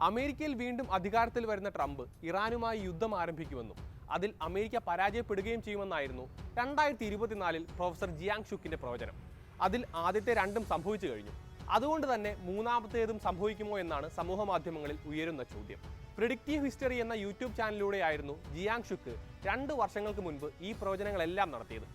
അമേരിക്കയിൽ വീണ്ടും അധികാരത്തിൽ വരുന്ന ട്രംപ് ഇറാനുമായി യുദ്ധം ആരംഭിക്കുമെന്നും അതിൽ അമേരിക്ക പരാജയപ്പെടുകയും ചെയ്യുമെന്നായിരുന്നു 2024 പ്രൊഫസർ ജിയാങ് ഷുക്കിന്റെ പ്രവചനം. അതിൽ ആദ്യത്തെ രണ്ടും സംഭവിച്ചു കഴിഞ്ഞു. അതുകൊണ്ട് തന്നെ മൂന്നാമത്തേതും സംഭവിക്കുമോ എന്നാണ് സമൂഹ മാധ്യമങ്ങളിൽ ഉയരുന്ന ചോദ്യം. പ്രിഡിക്റ്റീവ് ഹിസ്റ്ററി എന്ന യൂട്യൂബ് ചാനലിലൂടെയായിരുന്നു ജിയാങ് ഷുക്ക് 2 വർഷങ്ങൾക്ക് മുൻപ് ഈ പ്രവചനങ്ങളെല്ലാം നടത്തിയത്.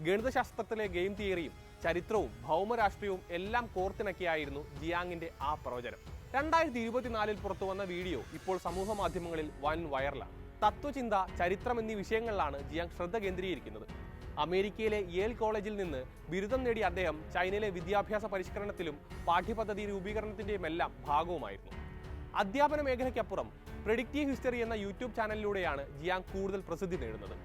ഗണിതശാസ്ത്രത്തിലെ ഗെയിം തിയറിയും ചരിത്രവും ഭൗമരാഷ്ട്രീയവും എല്ലാം കോർത്തിണക്കിയായിരുന്നു ജിയാങ്ങിന്റെ ആ പ്രവചനം. 2024 പുറത്തുവന്ന വീഡിയോ ഇപ്പോൾ സമൂഹ മാധ്യമങ്ങളിൽ വൻ വൈറലാണ്. തത്വചിന്ത, ചരിത്രം എന്നീ വിഷയങ്ങളിലാണ് ജിയാങ് ശ്രദ്ധ കേന്ദ്രീകരിക്കുന്നത്. അമേരിക്കയിലെ യേൽ കോളേജിൽ നിന്ന് ബിരുദം നേടിയ അദ്ദേഹം ചൈനയിലെ വിദ്യാഭ്യാസ പരിഷ്കരണത്തിലും പാഠ്യപദ്ധതി രൂപീകരണത്തിന്റെയുമെല്ലാം ഭാഗവുമായിരുന്നു. അധ്യാപന മേഖലയ്ക്കപ്പുറം പ്രെഡിക്റ്റീവ് ഹിസ്റ്ററി എന്ന യൂട്യൂബ് ചാനലിലൂടെയാണ് ജിയാങ് കൂടുതൽ പ്രസിദ്ധി നേടുന്നത്.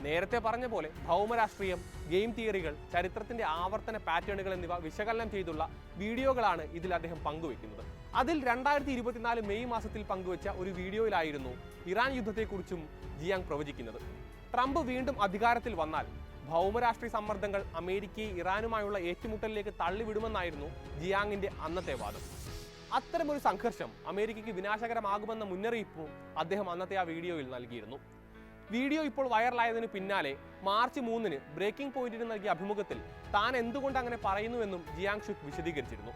നേരത്തെ പറഞ്ഞ പോലെ ഭൗമരാഷ്ട്രീയം, ഗെയിം തിയറികൾ, ചരിത്രത്തിന്റെ ആവർത്തന പാറ്റേണുകൾ എന്നിവ വിശകലനം ചെയ്തുള്ള വീഡിയോകളാണ് ഇതിൽ അദ്ദേഹം പങ്കുവെക്കുന്നത്. അതിൽ 2024 മെയ് മാസത്തിൽ പങ്കുവച്ച ഒരു വീഡിയോയിലായിരുന്നു ഇറാൻ യുദ്ധത്തെക്കുറിച്ചും ജിയാങ് പ്രവചിക്കുന്നത്. ട്രംപ് വീണ്ടും അധികാരത്തിൽ വന്നാൽ ഭൗമരാഷ്ട്രീയ സമ്മർദ്ദങ്ങൾ അമേരിക്കയെ ഇറാനുമായുള്ള ഏറ്റുമുട്ടലിലേക്ക് തള്ളിവിടുമെന്നായിരുന്നു ജിയാങ്ങിന്റെ അന്നത്തെ വാദം. അത്തരമൊരു സംഘർഷം അമേരിക്കയ്ക്ക് വിനാശകരമാകുമെന്ന മുന്നറിയിപ്പും അദ്ദേഹം അന്നത്തെ ആ വീഡിയോയിൽ നൽകിയിരുന്നു. വീഡിയോ ഇപ്പോൾ വൈറലായതിനു പിന്നാലെ മാർച്ച് 3 ബ്രേക്കിംഗ് പോയിന്റിന് നൽകിയ അഭിമുഖത്തിൽ താൻ എന്തുകൊണ്ട് അങ്ങനെ പറയുന്നുവെന്നും ജിയാങ് ഷുക്ക് വിശദീകരിച്ചിരുന്നു.